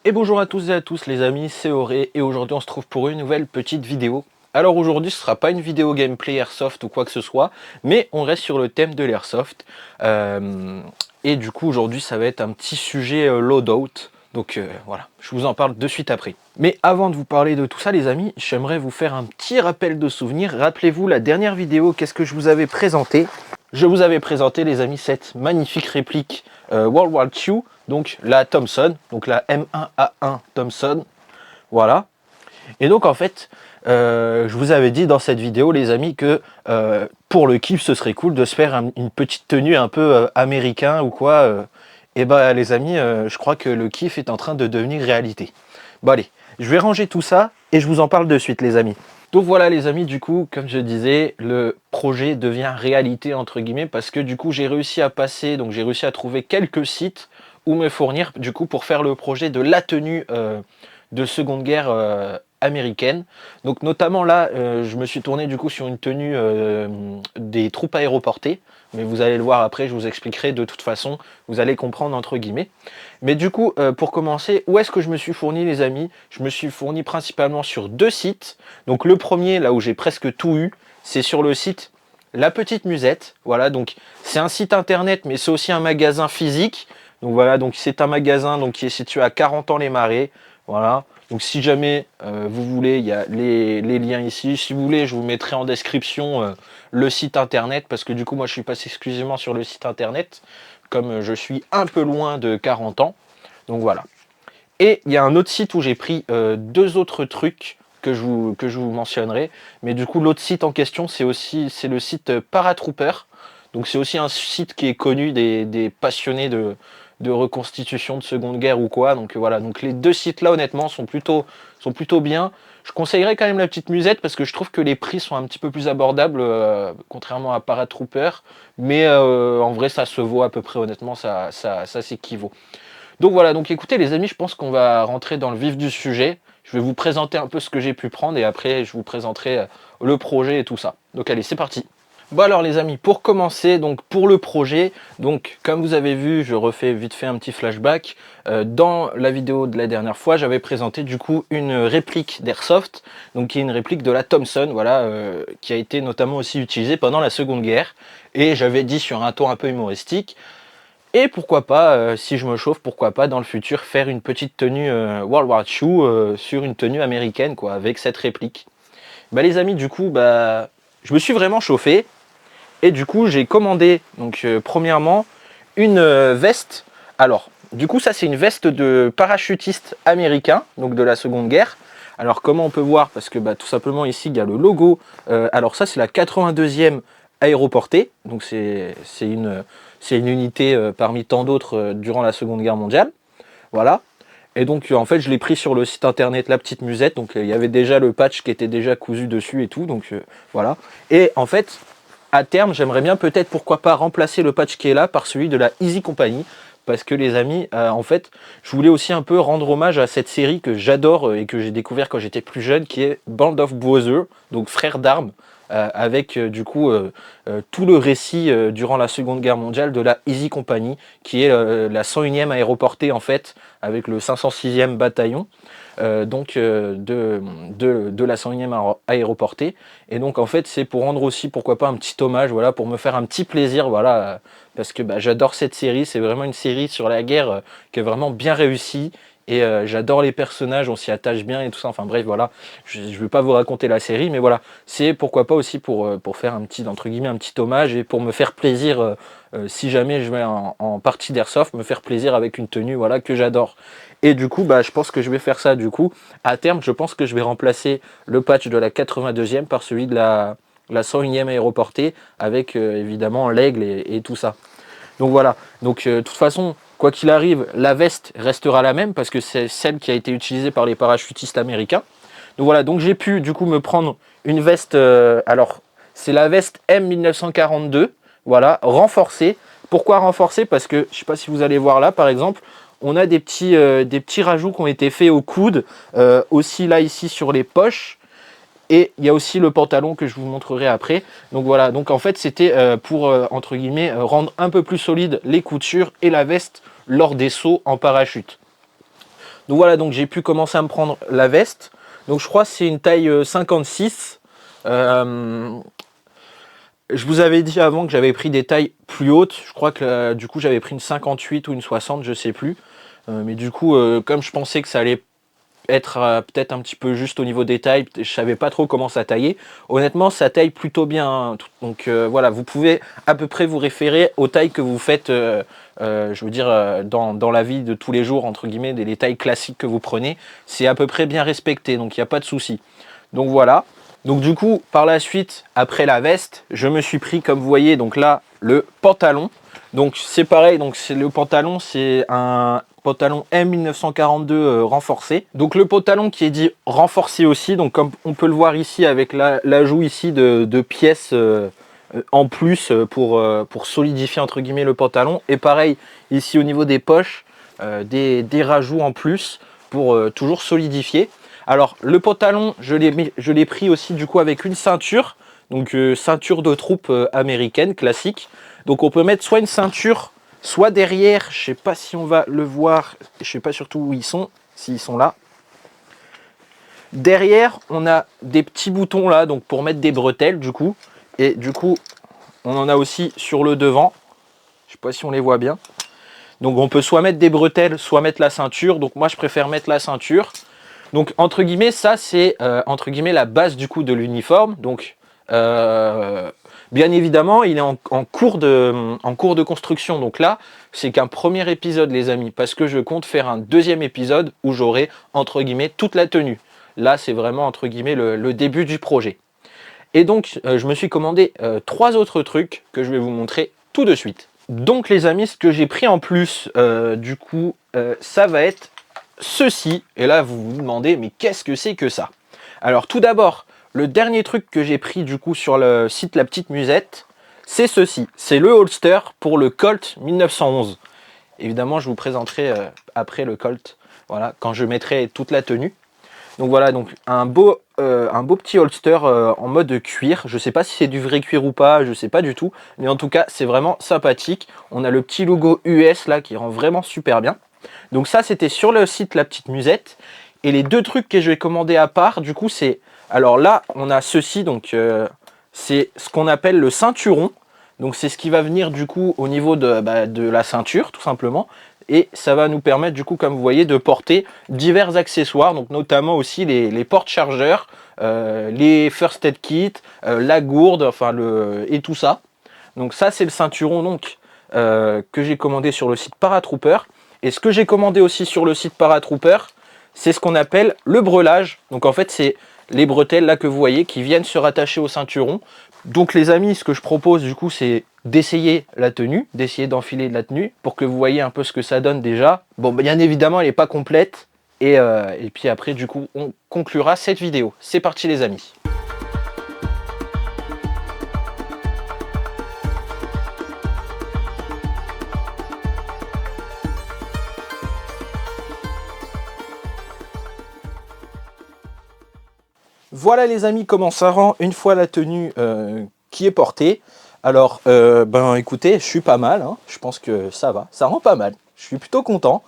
Et bonjour à tous et à tous les amis, c'est Auré et aujourd'hui on se trouve pour une nouvelle petite vidéo. Alors aujourd'hui ce sera pas une vidéo gameplay Airsoft ou quoi que ce soit, mais on reste sur le thème de l'Airsoft. Et du coup aujourd'hui ça va être un petit sujet loadout. Donc voilà, je vous en parle de suite après. Mais avant de vous parler de tout ça les amis, j'aimerais vous faire un petit rappel de souvenirs. Rappelez-vous la dernière vidéo, qu'est-ce que je vous avais présenté? Je vous avais présenté les amis cette magnifique réplique World War II, donc la Thompson, donc la M1A1 Thompson, voilà. Et donc en fait, je vous avais dit dans cette vidéo les amis que pour le kiff ce serait cool de se faire une petite tenue un peu américain ou quoi. Et bah les amis, je crois que le kiff est en train de devenir réalité. Bon allez, je vais ranger tout ça et je vous en parle de suite les amis. Donc voilà les amis, du coup, comme je disais, le projet devient réalité entre guillemets parce que du coup j'ai réussi à passer, donc j'ai réussi à trouver quelques sites où me fournir du coup pour faire le projet de la tenue de Seconde Guerre américaine. Donc notamment là, je me suis tourné du coup sur une tenue des troupes aéroportées, mais vous allez le voir après, je vous expliquerai de toute façon, vous allez comprendre entre guillemets. Mais du coup, pour commencer, où est-ce que je me suis fourni les amis? Je me suis fourni principalement sur deux sites. Donc le premier, là où j'ai presque tout eu, c'est sur le site La Petite Musette. Voilà, donc c'est un site internet, mais c'est aussi un magasin physique. Donc voilà, donc c'est un magasin donc, qui est situé à 40 ans les Marais. Voilà, donc si jamais vous voulez, il y a les liens ici. Si vous voulez, je vous mettrai en description le site internet, parce que du coup, moi, je suis passé exclusivement sur le site internet, comme je suis un peu loin de 40 ans. Donc voilà. Et il y a un autre site où j'ai pris deux autres trucs que je vous mentionnerai. Mais du coup, l'autre site en question, c'est le site Paratrooper. Donc c'est aussi un site qui est connu des passionnés de reconstitution de Seconde Guerre ou quoi. Donc voilà, donc les deux sites-là, honnêtement, sont plutôt bien. Je conseillerais quand même la Petite Musette parce que je trouve que les prix sont un petit peu plus abordables, contrairement à Paratrooper. Mais en vrai, ça se vaut à peu près, honnêtement, ça s'équivaut. Donc voilà, donc écoutez les amis, je pense qu'on va rentrer dans le vif du sujet. Je vais vous présenter un peu ce que j'ai pu prendre et après je vous présenterai le projet et tout ça. Donc allez, c'est parti. Bon alors les amis, pour commencer, donc pour le projet, donc comme vous avez vu, je refais vite fait un petit flashback. Dans la vidéo de la dernière fois, j'avais présenté du coup une réplique d'Airsoft, donc qui est une réplique de la Thompson, voilà, qui a été notamment aussi utilisée pendant la Seconde Guerre. Et j'avais dit sur un ton un peu humoristique, et pourquoi pas, si je me chauffe, pourquoi pas dans le futur faire une petite tenue World War II sur une tenue américaine, quoi, avec cette réplique. Bah les amis, du coup, bah, je me suis vraiment chauffé. Et du coup, j'ai commandé, donc premièrement, une veste. Alors, du coup, ça c'est une veste de parachutiste américain, donc de la Seconde Guerre. Alors, comment on peut voir? Parce que bah, tout simplement ici, il y a le logo. Alors ça, c'est la 82e aéroportée. Donc c'est une unité parmi tant d'autres durant la Seconde Guerre mondiale. Voilà. Et donc en fait je l'ai pris sur le site internet La Petite Musette, donc il y avait déjà le patch qui était déjà cousu dessus et tout, donc voilà. Et en fait, à terme, j'aimerais bien peut-être pourquoi pas remplacer le patch qui est là par celui de la Easy Company, parce que les amis, en fait, je voulais aussi un peu rendre hommage à cette série que j'adore et que j'ai découvert quand j'étais plus jeune, qui est Band of Brothers, donc Frères d'armes, avec du coup tout le récit durant la Seconde Guerre mondiale de la Easy Company, qui est la 101e aéroportée en fait, avec le 506e bataillon de la 101e aéroportée. Et donc en fait c'est pour rendre aussi pourquoi pas un petit hommage, voilà, pour me faire un petit plaisir, voilà, parce que bah, j'adore cette série, c'est vraiment une série sur la guerre qui est vraiment bien réussie. Et j'adore les personnages, on s'y attache bien et tout ça. Enfin bref, voilà, je ne vais pas vous raconter la série, mais voilà, c'est pourquoi pas aussi pour faire un petit, entre guillemets, un petit hommage et pour me faire plaisir, si jamais je vais en partie d'airsoft, me faire plaisir avec une tenue, voilà, que j'adore. Et du coup, bah, je pense que je vais faire ça. Du coup, à terme, je pense que je vais remplacer le patch de la 82e par celui de la 101e aéroportée, avec évidemment l'aigle et tout ça. Donc voilà, donc de toute façon, quoi qu'il arrive, la veste restera la même parce que c'est celle qui a été utilisée par les parachutistes américains. Donc voilà, donc j'ai pu du coup me prendre une veste, alors c'est la veste M1942, voilà, renforcée. Pourquoi renforcée? Parce que, je ne sais pas si vous allez voir là par exemple, on a des petits rajouts qui ont été faits au coude, aussi là ici sur les poches. Et il y a aussi le pantalon que je vous montrerai après. Donc voilà, donc en fait c'était pour, entre guillemets, rendre un peu plus solide les coutures et la veste lors des sauts en parachute. Donc voilà, donc j'ai pu commencer à me prendre la veste. Donc je crois que c'est une taille 56. Je vous avais dit avant que j'avais pris des tailles plus hautes. Je crois que du coup j'avais pris une 58 ou une 60, je sais plus. Mais du coup, comme je pensais que ça allait être peut-être un petit peu juste au niveau des tailles, je savais pas trop comment ça taillait. Honnêtement, ça taille plutôt bien, hein. Donc voilà, vous pouvez à peu près vous référer aux tailles que vous faites, je veux dire, dans la vie de tous les jours, entre guillemets, les tailles classiques que vous prenez. C'est à peu près bien respecté, donc il n'y a pas de souci. Donc voilà. Donc du coup, par la suite, après la veste, je me suis pris, comme vous voyez, donc là, le pantalon. Donc c'est pareil, donc le pantalon, c'est un pantalon M1942 renforcé. Donc le pantalon qui est dit renforcé aussi, donc comme on peut le voir ici avec l'ajout ici de pièces en plus pour solidifier entre guillemets le pantalon. Et pareil, ici au niveau des poches, des rajouts en plus pour toujours solidifier. Alors le pantalon, je l'ai pris aussi du coup avec une ceinture, donc ceinture de troupe américaine classique. Donc on peut mettre soit une ceinture, soit derrière, je sais pas si on va le voir, je sais pas surtout où ils sont, s'ils sont là. Derrière, on a des petits boutons là, donc pour mettre des bretelles du coup. Et du coup, on en a aussi sur le devant. Je sais pas si on les voit bien. Donc on peut soit mettre des bretelles, soit mettre la ceinture. Donc moi je préfère mettre la ceinture. Donc entre guillemets, ça c'est entre guillemets la base du coup de l'uniforme. Donc bien évidemment, il est en cours de construction. Donc là, c'est qu'un premier épisode, les amis, parce que je compte faire un deuxième épisode où j'aurai entre guillemets toute la tenue. Là, c'est vraiment entre guillemets le début du projet. Et donc, je me suis commandé 3 autres trucs que je vais vous montrer tout de suite. Donc les amis, ce que j'ai pris en plus, du coup, ça va être ceci. Et là, vous vous demandez, mais qu'est-ce que c'est que ça? Alors tout d'abord, le dernier truc que j'ai pris du coup sur le site La Petite Musette, c'est ceci. C'est le holster pour le Colt 1911. Évidemment, je vous présenterai après le Colt, voilà, quand je mettrai toute la tenue. Donc voilà, donc un beau petit holster en mode cuir. Je sais pas si c'est du vrai cuir ou pas, je sais pas du tout. Mais en tout cas, c'est vraiment sympathique. On a le petit logo US là qui rend vraiment super bien. Donc ça, c'était sur le site La Petite Musette. Et les deux trucs que je vais commander à part, du coup, c'est... Alors là, on a ceci, donc c'est ce qu'on appelle le ceinturon. Donc c'est ce qui va venir du coup au niveau de la ceinture, tout simplement. Et ça va nous permettre du coup, comme vous voyez, de porter divers accessoires, donc notamment aussi les porte-chargeurs, les first aid kits, la gourde, enfin et tout ça. Donc ça, c'est le ceinturon donc que j'ai commandé sur le site Paratrooper. Et ce que j'ai commandé aussi sur le site Paratrooper, c'est ce qu'on appelle le brelage. Donc en fait, c'est les bretelles là que vous voyez qui viennent se rattacher au ceinturon. Donc les amis, ce que je propose du coup, c'est d'essayer la tenue, d'essayer d'enfiler la tenue pour que vous voyez un peu ce que ça donne déjà. Bon, bien évidemment, elle n'est pas complète. Et puis après, du coup, on conclura cette vidéo. C'est parti les amis. Voilà les amis comment ça rend une fois la tenue qui est portée. Alors ben écoutez, je suis pas mal, hein. Je pense que ça va, ça rend pas mal, je suis plutôt content.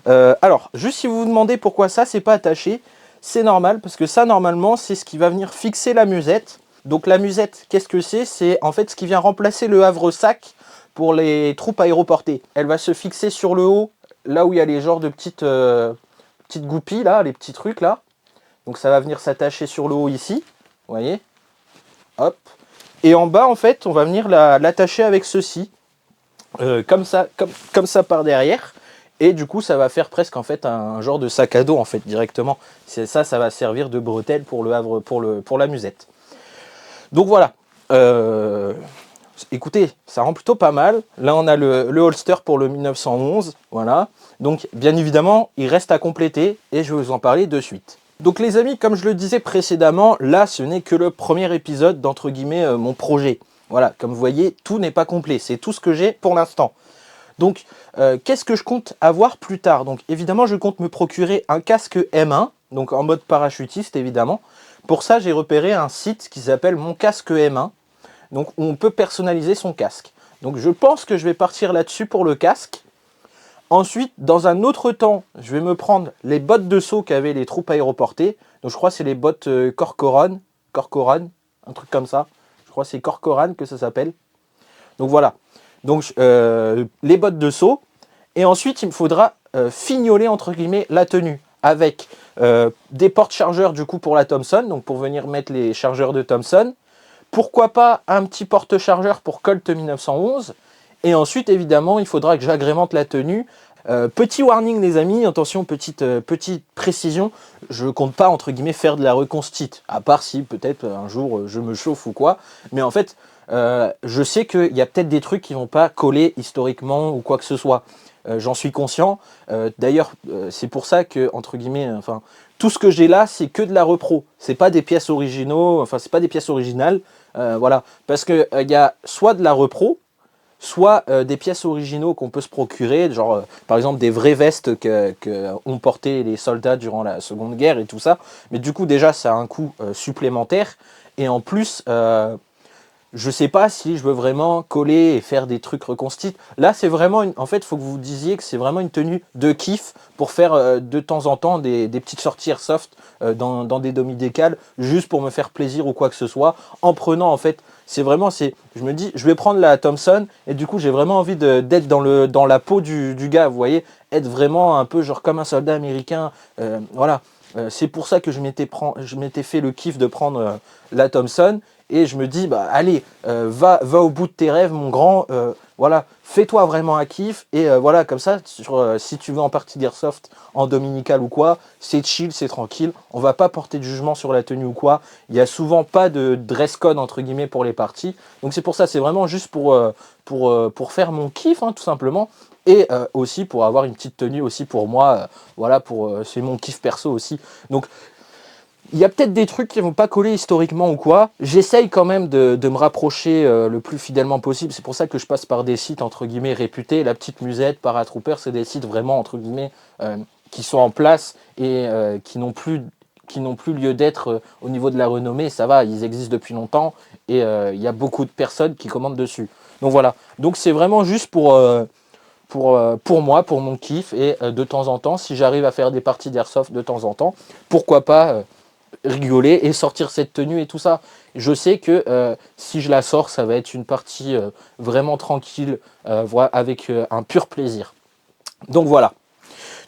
Alors juste si vous vous demandez pourquoi ça c'est pas attaché, c'est normal parce que ça normalement c'est ce qui va venir fixer la musette. Donc la musette, qu'est-ce que c'est? C'est en fait ce qui vient remplacer le havre-sac pour les troupes aéroportées. Elle va se fixer sur le haut, là où il y a les genres de petites goupilles là, les petits trucs là. Donc ça va venir s'attacher sur le haut ici, vous voyez, hop. Et en bas en fait, on va venir l'attacher avec ceci, comme ça par derrière. Et du coup, ça va faire presque en fait un genre de sac à dos en fait directement. C'est ça, ça va servir de bretelle pour le havre, pour la musette. Donc voilà. Écoutez, ça rend plutôt pas mal. Là, on a le holster pour le 1911, voilà. Donc bien évidemment, il reste à compléter et je vais vous en parler de suite. Donc les amis, comme je le disais précédemment, là ce n'est que le premier épisode d'entre guillemets mon projet. Voilà, comme vous voyez, tout n'est pas complet, c'est tout ce que j'ai pour l'instant. Donc qu'est-ce que je compte avoir plus tard? Donc évidemment, je compte me procurer un casque M1, donc en mode parachutiste évidemment. Pour ça, j'ai repéré un site qui s'appelle Mon Casque M1, donc où on peut personnaliser son casque. Donc je pense que je vais partir là-dessus pour le casque. Ensuite, dans un autre temps, je vais me prendre les bottes de saut qu'avaient les troupes aéroportées. Donc je crois que c'est les bottes Corcoran, un truc comme ça. Je crois que c'est Corcoran que ça s'appelle. Donc voilà. Donc les bottes de saut. Et ensuite, il me faudra fignoler entre guillemets la tenue avec des porte-chargeurs du coup pour la Thompson, donc pour venir mettre les chargeurs de Thompson. Pourquoi pas un petit porte-chargeur pour Colt 1911. Et ensuite, évidemment, il faudra que j'agrémente la tenue. Petit warning les amis, attention, petite précision, je compte pas entre guillemets faire de la reconstite, à part si peut-être un jour je me chauffe ou quoi, mais en fait je sais qu'il y a peut-être des trucs qui vont pas coller historiquement ou quoi que ce soit, j'en suis conscient, d'ailleurs c'est pour ça que entre guillemets, enfin tout ce que j'ai là c'est que de la repro, c'est pas des pièces originaux, enfin c'est pas des pièces originales, voilà, parce que il y a soit de la repro, soit des pièces originaux qu'on peut se procurer, genre par exemple des vraies vestes que ont porté les soldats durant la Seconde Guerre et tout ça. Mais du coup déjà ça a un coût supplémentaire. Et en plus, je sais pas si je veux vraiment coller et faire des trucs reconstitués. Là, c'est vraiment, en fait, il faut que vous disiez que c'est vraiment une tenue de kiff pour faire de temps en temps des petites sorties airsoft dans des demi-décales, juste pour me faire plaisir ou quoi que ce soit, en prenant, en fait, c'est vraiment, je me dis, je vais prendre la Thompson, et du coup, j'ai vraiment envie d'être dans la peau du gars, vous voyez, être vraiment un peu genre comme un soldat américain, voilà. C'est pour ça que je m'étais fait le kiff de prendre la Thompson. Et je me dis, bah allez, va au bout de tes rêves, mon grand. Voilà, fais-toi vraiment un kiff. Et voilà, comme ça, si tu veux en partie d'airsoft, en dominical ou quoi, c'est chill, c'est tranquille. On va pas porter de jugement sur la tenue ou quoi. Il y a souvent pas de dress code, entre guillemets, pour les parties. Donc c'est pour ça, c'est vraiment juste pour faire mon kiff, hein, tout simplement. Et aussi pour avoir une petite tenue aussi pour moi. Voilà, c'est mon kiff perso aussi. Donc il y a peut-être des trucs qui vont pas coller historiquement ou quoi. J'essaye quand même de me rapprocher le plus fidèlement possible. C'est pour ça que je passe par des sites entre guillemets réputés. La Petite Musette, Paratrooper, c'est des sites vraiment entre guillemets qui sont en place et qui n'ont plus lieu d'être au niveau de la renommée. Ça va, ils existent depuis longtemps et il y a beaucoup de personnes qui commandent dessus. Donc voilà. Donc c'est vraiment juste pour moi, pour mon kiff. Et de temps en temps, si j'arrive à faire des parties d'airsoft de temps en temps, pourquoi pas rigoler et sortir cette tenue et tout ça. Je sais que si je la sors, ça va être une partie vraiment tranquille, avec un pur plaisir. Donc voilà.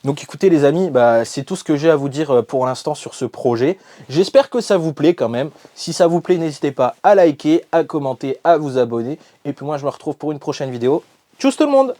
Donc écoutez les amis, bah, c'est tout ce que j'ai à vous dire pour l'instant sur ce projet. J'espère que ça vous plaît quand même. Si ça vous plaît, n'hésitez pas à liker, à commenter, à vous abonner. Et puis moi je me retrouve pour une prochaine vidéo. Tchuss tout le monde!